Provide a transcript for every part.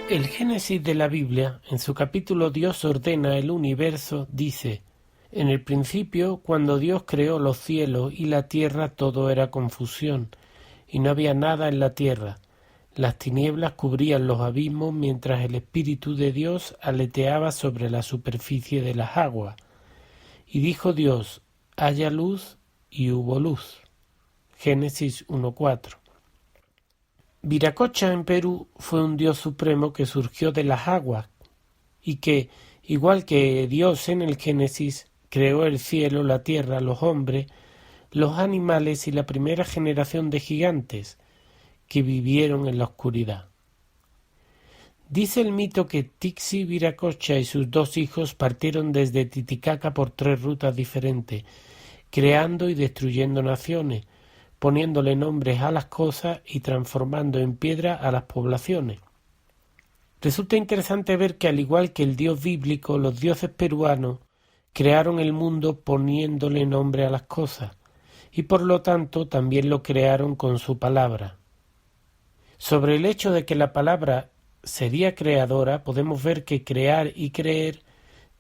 El Génesis de la Biblia, en su capítulo Dios ordena el universo, dice: En el principio, cuando Dios creó los cielos y la tierra, todo era confusión, y no había nada en la tierra. Las tinieblas cubrían los abismos, mientras el Espíritu de Dios aleteaba sobre la superficie de las aguas. Y dijo Dios: haya luz, y hubo luz. Génesis 1:4. Viracocha en Perú fue un dios supremo que surgió de las aguas y que, igual que Dios en el Génesis, creó el cielo, la tierra, los hombres, los animales y la primera generación de gigantes que vivieron en la oscuridad. Dice el mito que Tixi Viracocha y sus dos hijos partieron desde Titicaca por 3 rutas diferentes, creando y destruyendo naciones, poniéndole nombres a las cosas y transformando en piedra a las poblaciones. Resulta interesante ver que, al igual que el dios bíblico, los dioses peruanos crearon el mundo poniéndole nombre a las cosas, y por lo tanto también lo crearon con su palabra. Sobre el hecho de que la palabra sería creadora, podemos ver que crear y creer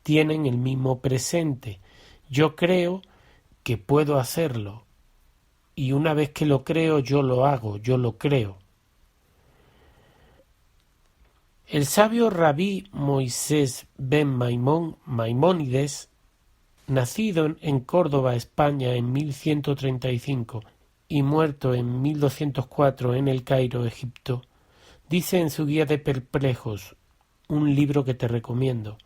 tienen el mismo presente. Yo creo que puedo hacerlo, y una vez que lo creo, yo lo hago, yo lo creo. El sabio rabí Moisés ben Maimónides, nacido en Córdoba, España, en 1135 y muerto en 1204 en El Cairo, Egipto, dice en su Guía de Perplejos, un libro que te recomiendo,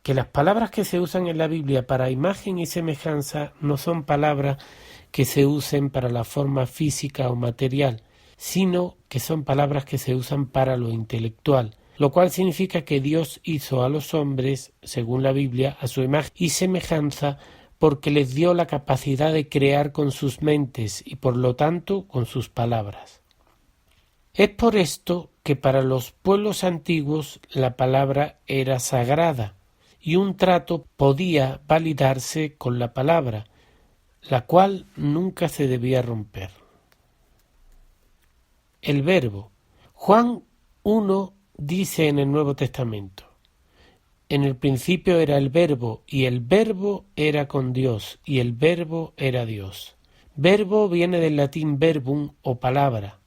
que las palabras que se usan en la Biblia para imagen y semejanza no son palabras que se usen para la forma física o material, sino que son palabras que se usan para lo intelectual, lo cual significa que Dios hizo a los hombres, según la Biblia, a su imagen y semejanza, porque les dio la capacidad de crear con sus mentes y por lo tanto con sus palabras. Es por esto que para los pueblos antiguos la palabra era sagrada y un trato podía validarse con la palabra, la cual nunca se debía romper. El verbo. Juan 1 dice en el Nuevo Testamento: en el principio era el verbo, y el verbo era con Dios, y el verbo era Dios. Verbo viene del latín verbum o palabra.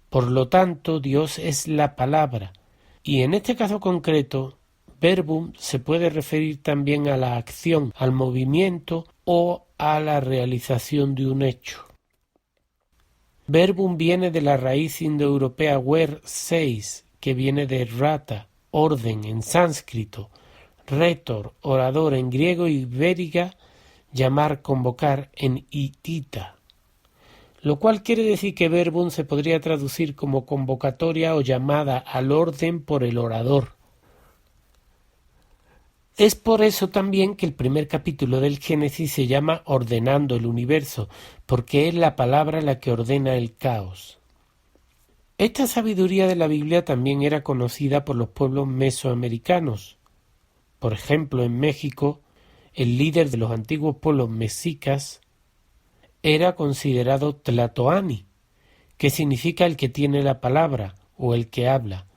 Por lo tanto, Dios es la palabra, y en este caso concreto, verbum se puede referir también a la acción, al movimiento o a la realización de un hecho. Verbum viene de la raíz indoeuropea ver 6, que viene de rata, orden en sánscrito, retor, orador en griego y veriga, llamar, convocar en hitita, lo cual quiere decir que verbum se podría traducir como convocatoria o llamada al orden por el orador. Es por eso también que el primer capítulo del Génesis se llama Ordenando el Universo, porque es la palabra la que ordena el caos. Esta sabiduría de la Biblia también era conocida por los pueblos mesoamericanos. Por ejemplo, en México, el líder de los antiguos pueblos mexicas era considerado Tlatoani, que significa el que tiene la palabra o el que habla.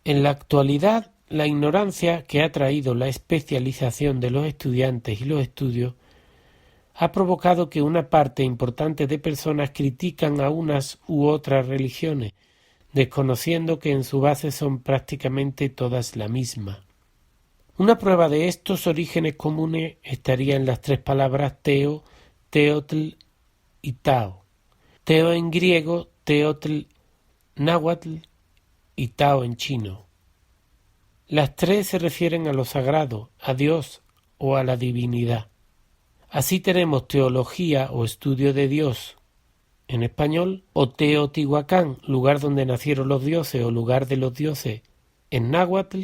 En la actualidad, la ignorancia que ha traído la especialización de los estudiantes y los estudios ha provocado que una parte importante de personas critican a unas u otras religiones, desconociendo que en su base son prácticamente todas la misma. Una prueba de estos orígenes comunes estaría en las 3 palabras teo, teotl y tao. Teo en griego, teotl náhuatl y tao en chino. Las 3 se refieren a lo sagrado, a Dios o a la divinidad. Así tenemos teología o estudio de Dios en español, o Teotihuacán, lugar donde nacieron los dioses o lugar de los dioses en náhuatl,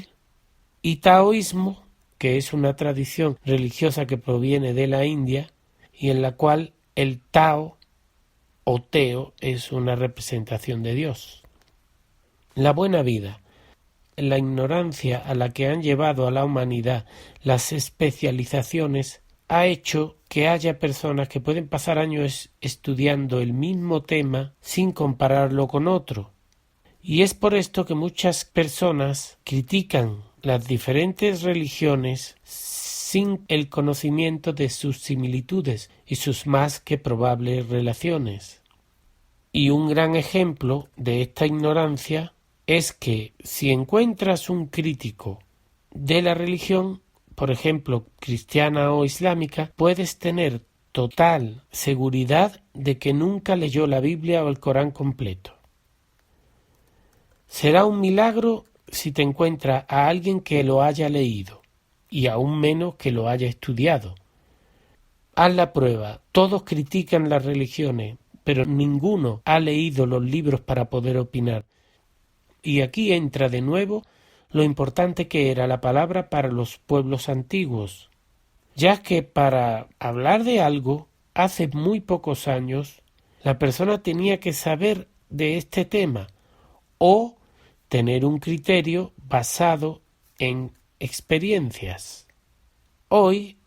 y taoísmo, que es una tradición religiosa que proviene de la India y en la cual el Tao o Teo es una representación de Dios. La buena vida. La ignorancia a la que han llevado a la humanidad las especializaciones ha hecho que haya personas que pueden pasar años estudiando el mismo tema sin compararlo con otro, Y es por esto que muchas personas critican las diferentes religiones sin el conocimiento de sus similitudes y sus más que probables relaciones. Y un gran ejemplo de esta ignorancia es que si encuentras un crítico de la religión, por ejemplo, cristiana o islámica, puedes tener total seguridad de que nunca leyó la Biblia o el Corán completo. Será un milagro si te encuentras a alguien que lo haya leído, y aún menos que lo haya estudiado. Haz la prueba. Todos critican las religiones, pero ninguno ha leído los libros para poder opinar. Y aquí entra de nuevo lo importante que era la palabra para los pueblos antiguos, ya que para hablar de algo, hace muy pocos años, la persona tenía que saber de este tema o tener un criterio basado en experiencias. Hoy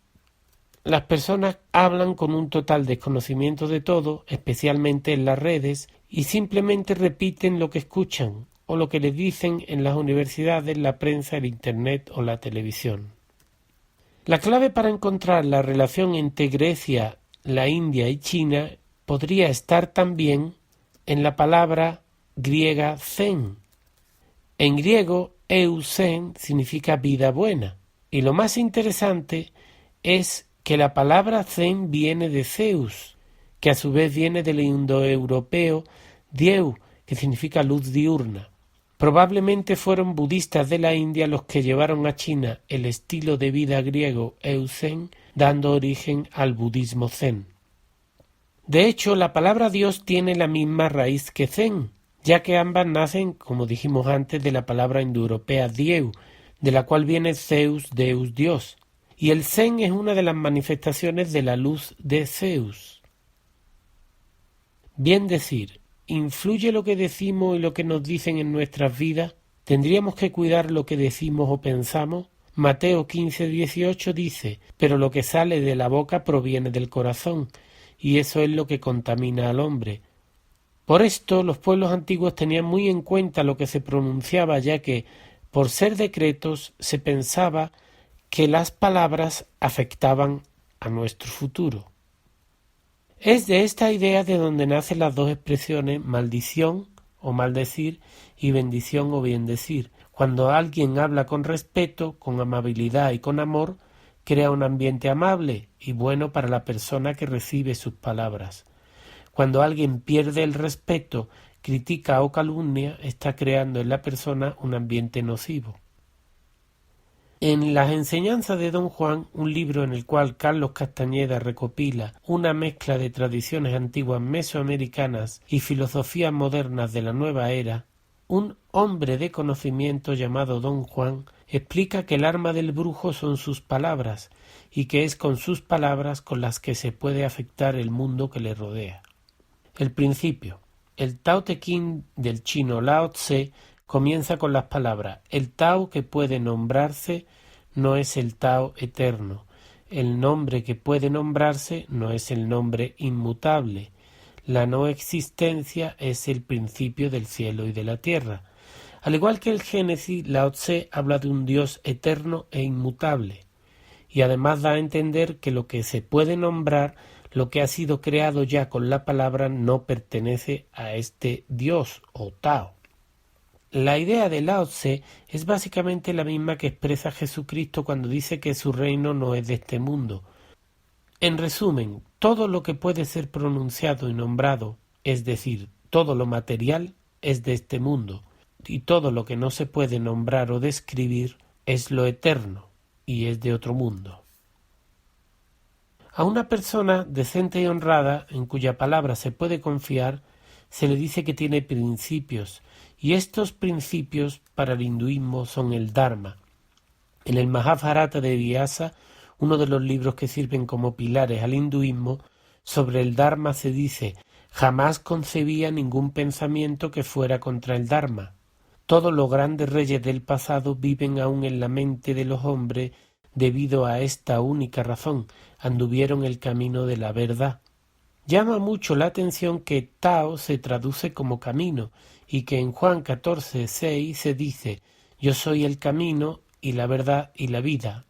las personas hablan con un total desconocimiento de todo, especialmente en las redes, y simplemente repiten lo que escuchan o lo que les dicen en las universidades, la prensa, el internet o la televisión. La clave para encontrar la relación entre Grecia, la India y China podría estar también en la palabra griega zen. En griego, eusen significa vida buena. Y lo más interesante es que la palabra zen viene de Zeus, que a su vez viene del indoeuropeo dieu, que significa luz diurna. Probablemente fueron budistas de la India los que llevaron a China el estilo de vida griego eusen, dando origen al budismo zen. De hecho, la palabra Dios tiene la misma raíz que zen, ya que ambas nacen, como dijimos antes, de la palabra indoeuropea dieu, de la cual viene Zeus, Deus, Dios, y el zen es una de las manifestaciones de la luz de Zeus. Bien decir, ¿influye lo que decimos y lo que nos dicen en nuestras vidas? ¿Tendríamos que cuidar lo que decimos o pensamos? Mateo 15:18 dice, pero lo que sale de la boca proviene del corazón, y eso es lo que contamina al hombre. Por esto los pueblos antiguos tenían muy en cuenta lo que se pronunciaba, ya que, por ser decretos, se pensaba que las palabras afectaban a nuestro futuro. Es de esta idea de donde nacen las dos expresiones maldición o maldecir y bendición o biendecir. Cuando alguien habla con respeto, con amabilidad y con amor, crea un ambiente amable y bueno para la persona que recibe sus palabras. Cuando alguien pierde el respeto, critica o calumnia, está creando en la persona un ambiente nocivo. En las enseñanzas de Don Juan, un libro en el cual Carlos Castañeda recopila una mezcla de tradiciones antiguas mesoamericanas y filosofías modernas de la nueva era, un hombre de conocimiento llamado Don Juan explica que el arma del brujo son sus palabras y que es con sus palabras con las que se puede afectar el mundo que le rodea. El principio. El Tao Te Ching del chino Lao Tse comienza con las palabras: el Tao que puede nombrarse no es el Tao eterno, el nombre que puede nombrarse no es el nombre inmutable, la no existencia es el principio del cielo y de la tierra. Al igual que el Génesis, Lao Tse habla de un Dios eterno e inmutable, y además da a entender que lo que se puede nombrar, lo que ha sido creado ya con la palabra, no pertenece a este Dios o Tao. La idea de Lao Tse es básicamente la misma que expresa Jesucristo cuando dice que su reino no es de este mundo. En resumen, todo lo que puede ser pronunciado y nombrado, es decir, todo lo material, es de este mundo, y todo lo que no se puede nombrar o describir es lo eterno y es de otro mundo. A una persona decente y honrada, en cuya palabra se puede confiar, se le dice que tiene principios, y estos principios para el hinduismo son el Dharma. En el Mahabharata de Vyasa, uno de los libros que sirven como pilares al hinduismo, sobre el Dharma se dice: jamás concebía ningún pensamiento que fuera contra el Dharma. Todos los grandes reyes del pasado viven aún en la mente de los hombres debido a esta única razón, anduvieron el camino de la verdad. Llama mucho la atención que Tao se traduce como camino y que en Juan 14:6 se dice: yo soy el camino y la verdad y la vida.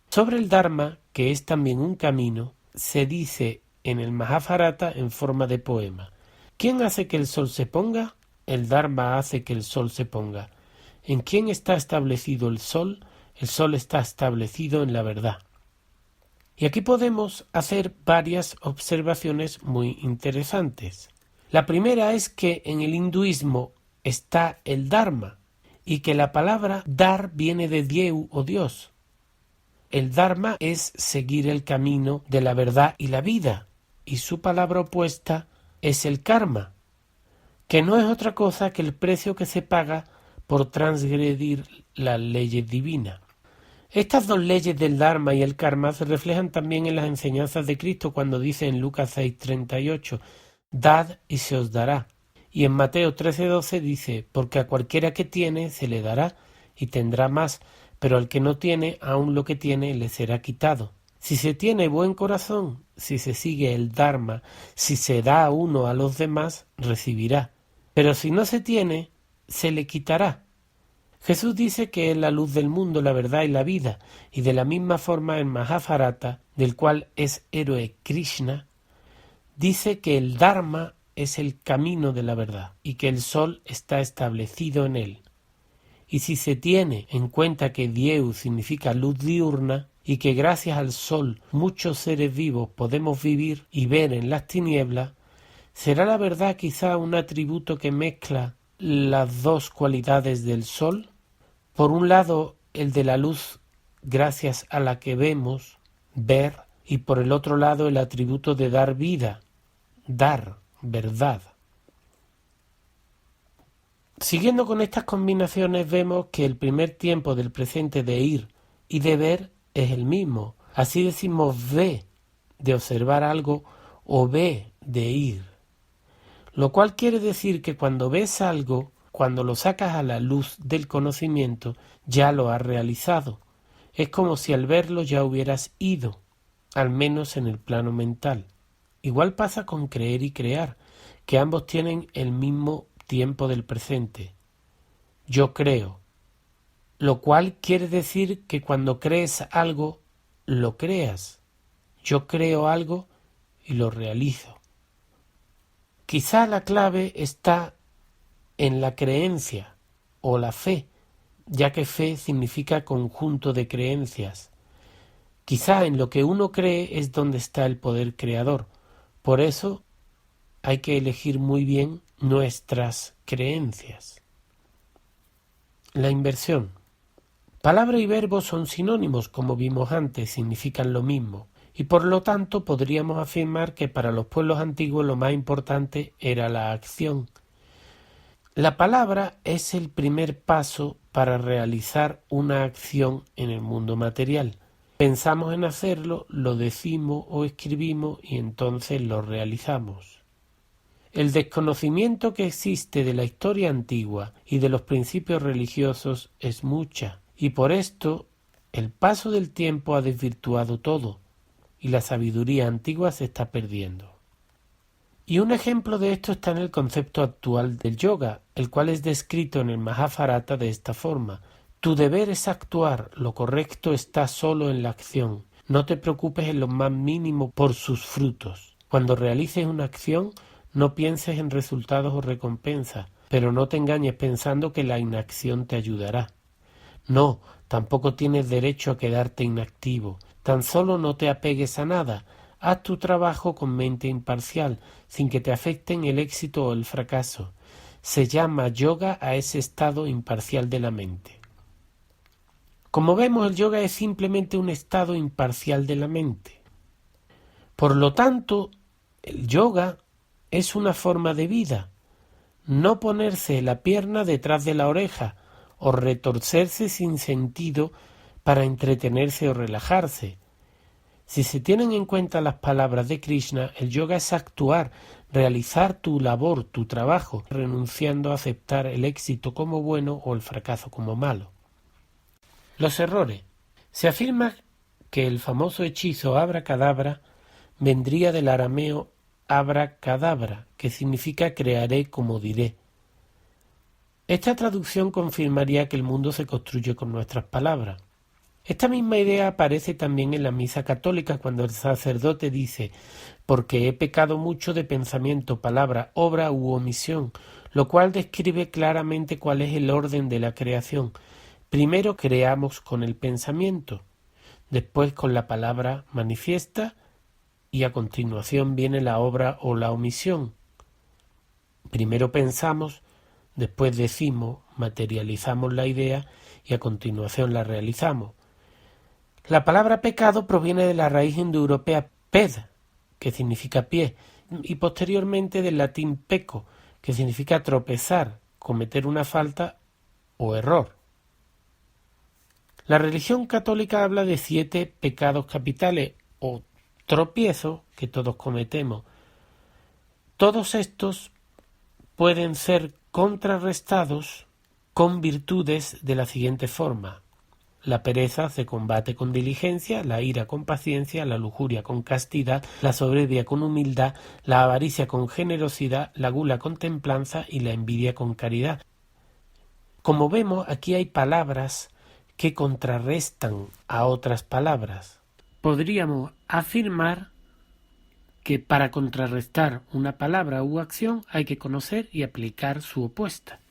Sobre el Dharma, que es también un camino, se dice en el Mahabharata en forma de poema: ¿quién hace que el sol se ponga? El Dharma hace que el sol se ponga. ¿En quién está establecido el sol? El sol está establecido en la verdad. Y aquí podemos hacer varias observaciones muy interesantes. La primera es que en el hinduismo está el Dharma y que la palabra dar viene de Dieu o Dios. El Dharma es seguir el camino de la verdad y la vida, y su palabra opuesta es el karma, que no es otra cosa que el precio que se paga por transgredir las leyes divinas. Estas dos leyes del Dharma y el karma se reflejan también en las enseñanzas de Cristo cuando dice en Lucas 6:38: dad y se os dará. Y en Mateo 13:12 dice: porque a cualquiera que tiene se le dará y tendrá más, pero al que no tiene, aun lo que tiene le será quitado. Si se tiene buen corazón, si se sigue el Dharma, si se da uno a los demás, recibirá. Pero si no se tiene, se le quitará. Jesús dice que es la luz del mundo, la verdad y la vida, y de la misma forma en Mahabharata, del cual es héroe Krishna, dice que el Dharma es el camino de la verdad y que el sol está establecido en él. Y si se tiene en cuenta que Dieu significa luz diurna y que gracias al sol muchos seres vivos podemos vivir y ver en las tinieblas, ¿será la verdad quizá un atributo que mezcla las dos cualidades del sol? Por un lado, el de la luz gracias a la que vemos, ver, y por el otro lado el atributo de dar vida, dar, verdad. Siguiendo con estas combinaciones vemos que el primer tiempo del presente de ir y de ver es el mismo. Así decimos ve de observar algo o ve de ir. Lo cual quiere decir que cuando ves algo, cuando lo sacas a la luz del conocimiento, ya lo has realizado. Es como si al verlo ya hubieras ido, al menos en el plano mental. Igual pasa con creer y crear, que ambos tienen el mismo tiempo del presente. Yo creo, lo cual quiere decir que cuando crees algo, lo creas. Yo creo algo y lo realizo. Quizá la clave está en la creencia o la fe, ya que fe significa conjunto de creencias. Quizá en lo que uno cree es donde está el poder creador. Por eso hay que elegir muy bien nuestras creencias. La inversión. Palabra y verbo son sinónimos, como vimos antes, significan lo mismo, y por lo tanto podríamos afirmar que para los pueblos antiguos lo más importante era la acción. La palabra es el primer paso para realizar una acción en el mundo material. Pensamos en hacerlo, lo decimos o escribimos y entonces lo realizamos. El desconocimiento que existe de la historia antigua y de los principios religiosos es mucha, y por esto el paso del tiempo ha desvirtuado todo, y la sabiduría antigua se está perdiendo. Y un ejemplo de esto está en el concepto actual del yoga, el cual es descrito en el Mahabharata de esta forma: tu deber es actuar, lo correcto está solo en la acción. No te preocupes en lo más mínimo por sus frutos. Cuando realices una acción, no pienses en resultados o recompensas, pero no te engañes pensando que la inacción te ayudará. No, tampoco tienes derecho a quedarte inactivo. Tan solo no te apegues a nada. Haz tu trabajo con mente imparcial, sin que te afecten el éxito o el fracaso. Se llama yoga a ese estado imparcial de la mente. Como vemos, el yoga es simplemente un estado imparcial de la mente. Por lo tanto, el yoga es una forma de vida. No ponerse la pierna detrás de la oreja o retorcerse sin sentido para entretenerse o relajarse. Si se tienen en cuenta las palabras de Krishna, el yoga es actuar, realizar tu labor, tu trabajo, renunciando a aceptar el éxito como bueno o el fracaso como malo. Los errores. Se afirma que el famoso hechizo abracadabra vendría del arameo abracadabra, que significa crearé como diré. Esta traducción confirmaría que el mundo se construye con nuestras palabras. Esta misma idea aparece también en la misa católica cuando el sacerdote dice: «Porque he pecado mucho de pensamiento, palabra, obra u omisión», lo cual describe claramente cuál es el orden de la creación. Primero creamos con el pensamiento, después con la palabra manifiesta y a continuación viene la obra o la omisión. Primero pensamos, después decimos, materializamos la idea y a continuación la realizamos. La palabra pecado proviene de la raíz indoeuropea ped, que significa pie, y posteriormente del latín peco, que significa tropezar, cometer una falta o error. La religión católica habla de 7 pecados capitales o tropiezos que todos cometemos. Todos estos pueden ser contrarrestados con virtudes de la siguiente forma: la pereza se combate con diligencia, la ira con paciencia, la lujuria con castidad, la soberbia con humildad, la avaricia con generosidad, la gula con templanza y la envidia con caridad. Como vemos, aquí hay palabras que contrarrestan a otras palabras. Podríamos afirmar que para contrarrestar una palabra u acción hay que conocer y aplicar su opuesta.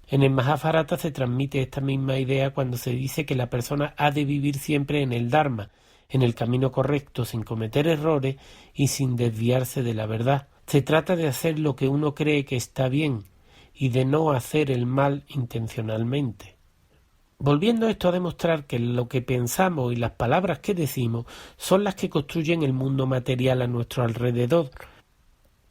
En el Majábharata se transmite esta misma idea cuando se dice que la persona ha de vivir siempre en el Dharma, en el camino correcto, sin cometer errores y sin desviarse de la verdad. Se trata de hacer lo que uno cree que está bien y de no hacer el mal intencionalmente. Volviendo a esto a demostrar que lo que pensamos y las palabras que decimos son las que construyen el mundo material a nuestro alrededor.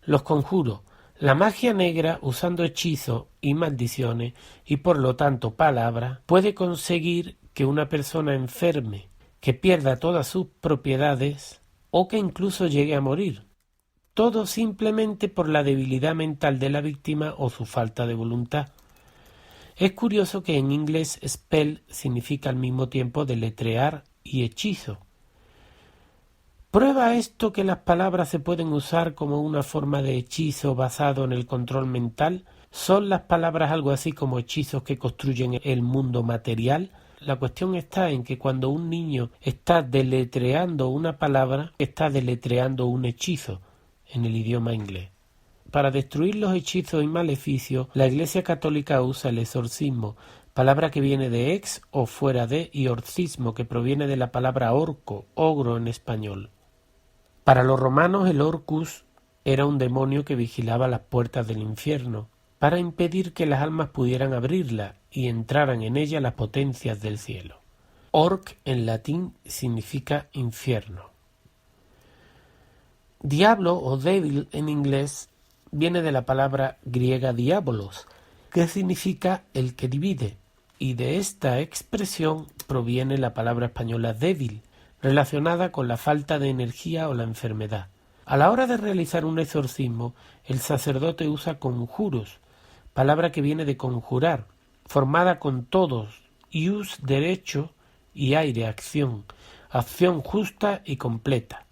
Los conjuros, la magia negra, usando hechizos y maldiciones y por lo tanto palabras, puede conseguir que una persona enferme, que pierda todas sus propiedades o que incluso llegue a morir. Todo simplemente por la debilidad mental de la víctima o su falta de voluntad. Es curioso que en inglés spell significa al mismo tiempo deletrear y hechizo. ¿Prueba esto que las palabras se pueden usar como una forma de hechizo basado en el control mental? ¿Son las palabras algo así como hechizos que construyen el mundo material? La cuestión está en que cuando un niño está deletreando una palabra, está deletreando un hechizo en el idioma inglés. Para destruir los hechizos y maleficios, la Iglesia Católica usa el exorcismo, palabra que viene de ex o fuera de, y orcismo, que proviene de la palabra orco, ogro en español. Para los romanos el Orcus era un demonio que vigilaba las puertas del infierno, para impedir que las almas pudieran abrirlas y entraran en ella las potencias del cielo. Orc en latín significa infierno. Diablo o devil en inglés viene de la palabra griega diabolos, que significa el que divide, y de esta expresión proviene la palabra española débil, relacionada con la falta de energía o la enfermedad. A la hora de realizar un exorcismo, el sacerdote usa conjuros, palabra que viene de conjurar, formada con todos, ius derecho y aire acción, acción justa y completa.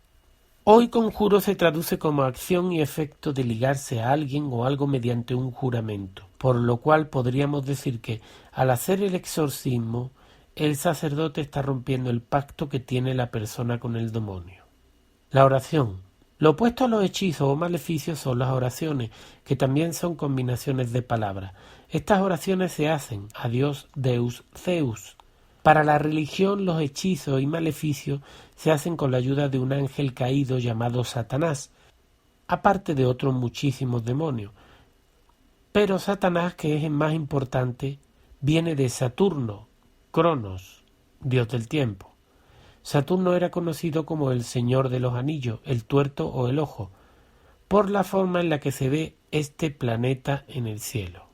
Hoy conjuro se traduce como acción y efecto de ligarse a alguien o algo mediante un juramento, por lo cual podríamos decir que al hacer el exorcismo, el sacerdote está rompiendo el pacto que tiene la persona con el demonio. La oración. Lo opuesto a los hechizos o maleficios son las oraciones, que también son combinaciones de palabras. Estas oraciones se hacen a Dios Deus Zeus. Para la religión, los hechizos y maleficios se hacen con la ayuda de un ángel caído llamado Satanás, aparte de otros muchísimos demonios. Pero Satanás, que es el más importante, viene de Saturno, Cronos, dios del tiempo. Saturno era conocido como el señor de los anillos, el tuerto o el ojo, por la forma en la que se ve este planeta en el cielo.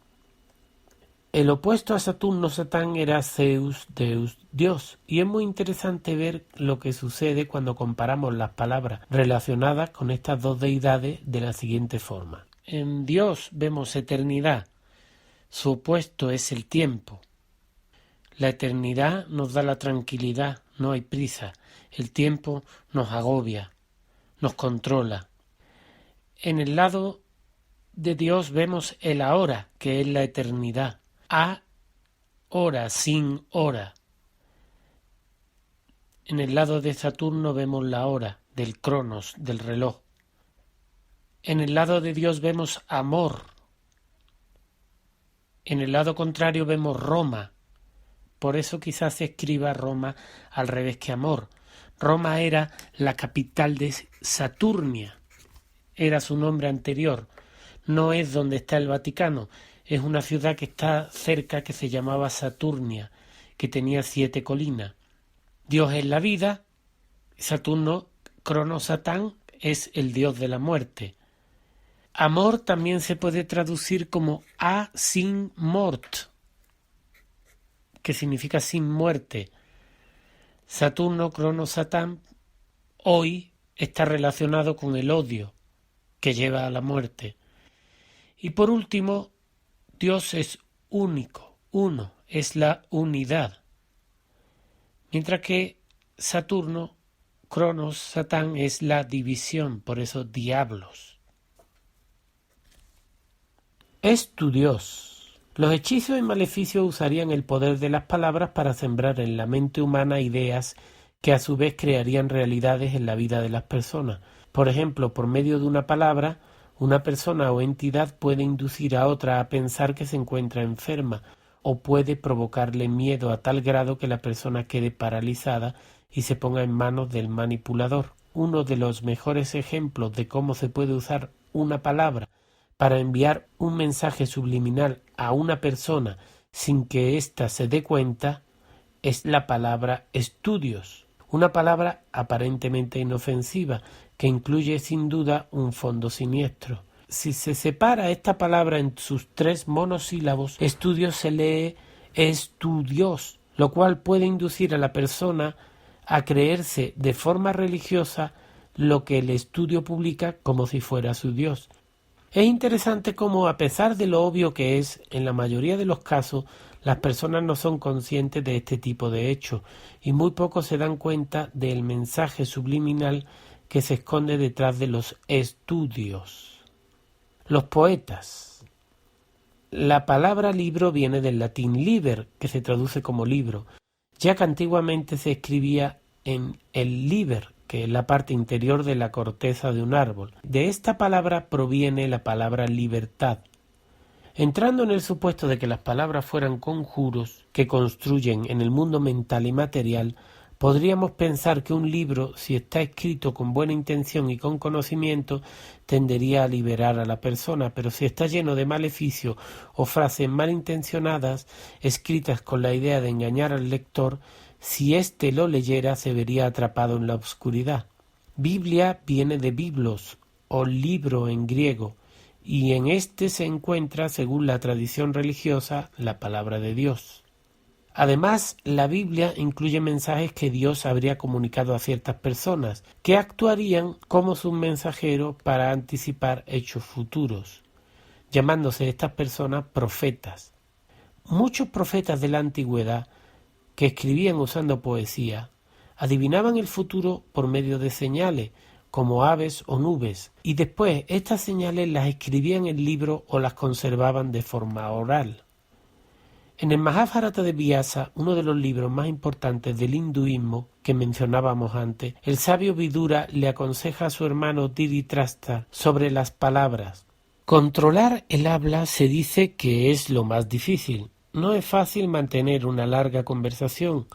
El opuesto a Saturno, Satán, era Zeus, Deus, Dios, y es muy interesante ver lo que sucede cuando comparamos las palabras relacionadas con estas dos deidades de la siguiente forma. En Dios vemos eternidad, su opuesto es el tiempo. La eternidad nos da la tranquilidad, no hay prisa. El tiempo nos agobia, nos controla. En el lado de Dios vemos el ahora, que es la eternidad. a hora, sin hora. En el lado de Saturno vemos la hora, del cronos, del reloj. En el lado de Dios vemos amor. En el lado contrario vemos Roma. Por eso quizás se escriba Roma al revés que amor. Roma era la capital de Saturnia. Era su nombre anterior. No es donde está el Vaticano. Es una ciudad que está cerca que se llamaba Saturnia, que tenía 7 colinas. Dios es la vida. Saturno, Cronos, Satán, es el dios de la muerte. Amor también se puede traducir como a sin mort, que significa sin muerte. Saturno, Cronos, Satán, hoy está relacionado con el odio, que lleva a la muerte. Y por último, Dios es único, uno, es la unidad. Mientras que Saturno, Cronos, Satán es la división, por eso diablos. Es tu Dios. Los hechizos y maleficios usarían el poder de las palabras para sembrar en la mente humana ideas que a su vez crearían realidades en la vida de las personas. Por ejemplo, por medio de una palabra, una persona o entidad puede inducir a otra a pensar que se encuentra enferma, o puede provocarle miedo a tal grado que la persona quede paralizada y se ponga en manos del manipulador. Uno de los mejores ejemplos de cómo se puede usar una palabra para enviar un mensaje subliminal a una persona sin que ésta se dé cuenta es la palabra estudios, una palabra aparentemente inofensiva que incluye sin duda un fondo siniestro. Si se separa esta palabra en sus 3 monosílabos, estudios se lee estudios, lo cual puede inducir a la persona a creerse de forma religiosa lo que el estudio publica como si fuera su Dios. Es interesante cómo, a pesar de lo obvio que es, en la mayoría de los casos, las personas no son conscientes de este tipo de hechos y muy pocos se dan cuenta del mensaje subliminal que se esconde detrás de los estudios. Los poetas. La palabra libro viene del latín liber, que se traduce como libro, ya que antiguamente se escribía en el liber, que es la parte interior de la corteza de un árbol. De esta palabra proviene la palabra libertad. Entrando en el supuesto de que las palabras fueran conjuros que construyen en el mundo mental y material, podríamos pensar que un libro, si está escrito con buena intención y con conocimiento, tendería a liberar a la persona, pero si está lleno de maleficio o frases malintencionadas, escritas con la idea de engañar al lector, si éste lo leyera se vería atrapado en la oscuridad. Biblia viene de biblos, o libro en griego, y en este se encuentra, según la tradición religiosa, la palabra de Dios. Además, la Biblia incluye mensajes que Dios habría comunicado a ciertas personas, que actuarían como sus mensajeros para anticipar hechos futuros, llamándose estas personas profetas. Muchos profetas de la antigüedad, que escribían usando poesía, adivinaban el futuro por medio de señales, como aves o nubes, y después estas señales las escribían en libros o las conservaban de forma oral. En el Majábharata de Vyasa, uno de los libros más importantes del hinduismo que mencionábamos antes, el sabio Vidura le aconseja a su hermano Dhritarashtra sobre las palabras. Controlar el habla se dice que es lo más difícil. No es fácil mantener una larga conversación,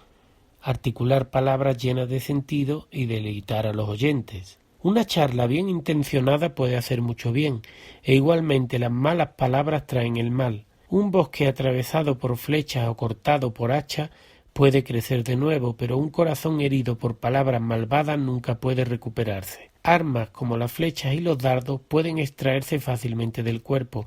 articular palabras llenas de sentido y deleitar a los oyentes. Una charla bien intencionada puede hacer mucho bien, e igualmente las malas palabras traen el mal. Un bosque atravesado por flechas o cortado por hacha puede crecer de nuevo, pero un corazón herido por palabras malvadas nunca puede recuperarse. Armas como las flechas y los dardos pueden extraerse fácilmente del cuerpo,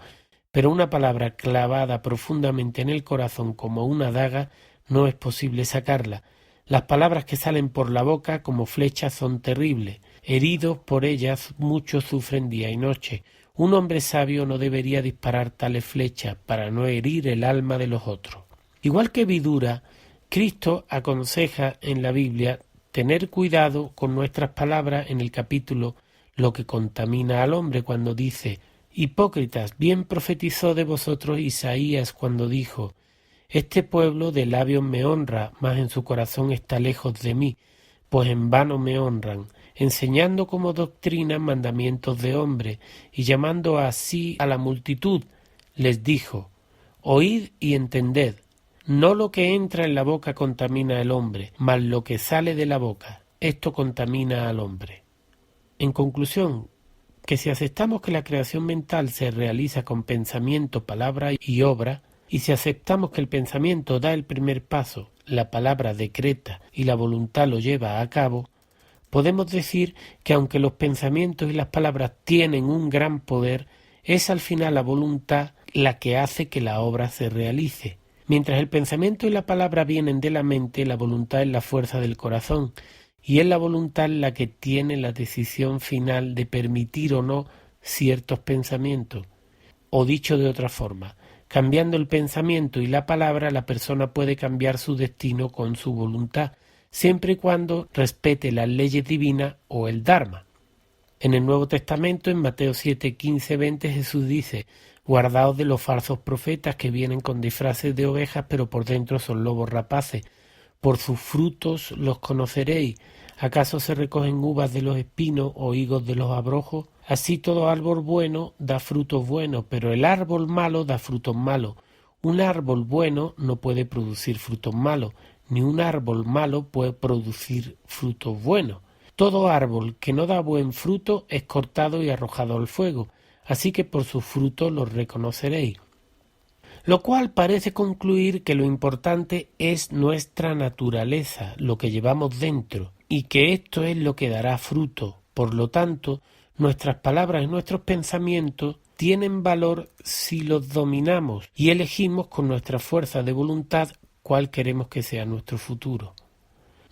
pero una palabra clavada profundamente en el corazón como una daga no es posible sacarla. Las palabras que salen por la boca como flechas son terribles. Heridos por ellas muchos sufren día y noche. Un hombre sabio no debería disparar tales flechas para no herir el alma de los otros. Igual que Vidura, Cristo aconseja en la Biblia tener cuidado con nuestras palabras en el capítulo Lo que contamina al hombre, cuando dice: Hipócritas, bien profetizó de vosotros Isaías cuando dijo: Este pueblo de labios me honra, mas en su corazón está lejos de mí, pues en vano me honran, enseñando como doctrina mandamientos de hombre, y llamando así a la multitud, les dijo: Oíd y entended, no lo que entra en la boca contamina al hombre, mas lo que sale de la boca, esto contamina al hombre. En conclusión, que si aceptamos que la creación mental se realiza con pensamiento, palabra y obra, y si aceptamos que el pensamiento da el primer paso, la palabra decreta y la voluntad lo lleva a cabo, podemos decir que aunque los pensamientos y las palabras tienen un gran poder, es al final la voluntad la que hace que la obra se realice. Mientras el pensamiento y la palabra vienen de la mente, la voluntad es la fuerza del corazón, y es la voluntad la que tiene la decisión final de permitir o no ciertos pensamientos. O dicho de otra forma, cambiando el pensamiento y la palabra, la persona puede cambiar su destino con su voluntad, siempre y cuando respete las leyes divinas o el Dharma. En el Nuevo Testamento, en Mateo 7, 15, 20, Jesús dice: Guardaos de los falsos profetas que vienen con disfraces de ovejas, pero por dentro son lobos rapaces. Por sus frutos los conoceréis. ¿Acaso se recogen uvas de los espinos o higos de los abrojos? Así todo árbol bueno da frutos buenos, pero el árbol malo da frutos malos. Un árbol bueno no puede producir frutos malos, ni un árbol malo puede producir frutos buenos. Todo árbol que no da buen fruto es cortado y arrojado al fuego, así que por sus frutos los reconoceréis. Lo cual parece concluir que lo importante es nuestra naturaleza, lo que llevamos dentro, y que esto es lo que dará fruto. Por lo tanto, nuestras palabras y nuestros pensamientos tienen valor si los dominamos y elegimos con nuestra fuerza de voluntad cuál queremos que sea nuestro futuro.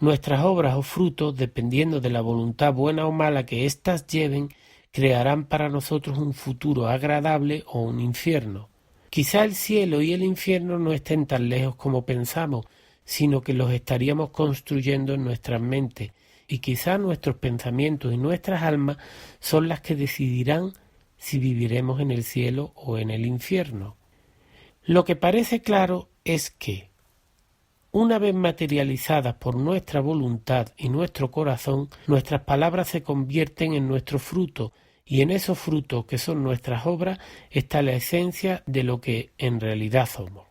Nuestras obras o frutos, dependiendo de la voluntad buena o mala que éstas lleven, crearán para nosotros un futuro agradable o un infierno. Quizá el cielo y el infierno no estén tan lejos como pensamos, sino que los estaríamos construyendo en nuestras mentes, y quizá nuestros pensamientos y nuestras almas son las que decidirán si viviremos en el cielo o en el infierno. Lo que parece claro es que, una vez materializadas por nuestra voluntad y nuestro corazón, nuestras palabras se convierten en nuestro fruto, y en esos frutos que son nuestras obras está la esencia de lo que en realidad somos.